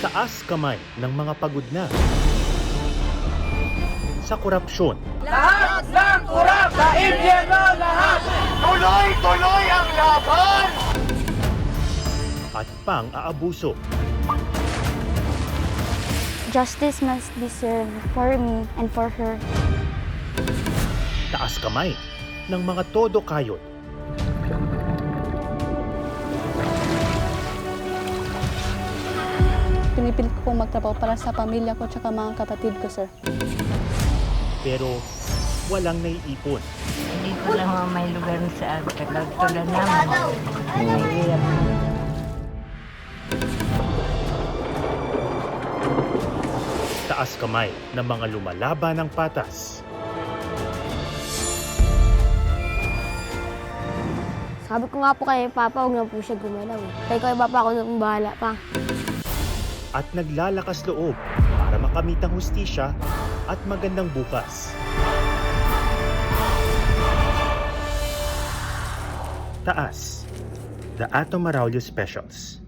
Taas kamay ng mga pagod na sa korupsyon Lahat ng kurap sa impyerno, lahat! Tuloy-tuloy ang laban! at pang-aabuso. Justice must be served for me and for her. Taas kamay ng mga todo kayod. Pinipilit ko pong magtrabaho para sa pamilya ko at mga kapatid ko, sir. Pero walang naiipon. Hindi ko lang may lugar sa katulad namin. Mahirap. Taas kamay ng mga lumalaban ng patas. Sabi ko nga po kay Papa, huwag na po siya gumalaw. Kaya kay Papa, ako nang bahala pa. At naglalakas loob para makamit ang hustisya at magandang bukas. Taas, The Ato Maraulio Specials.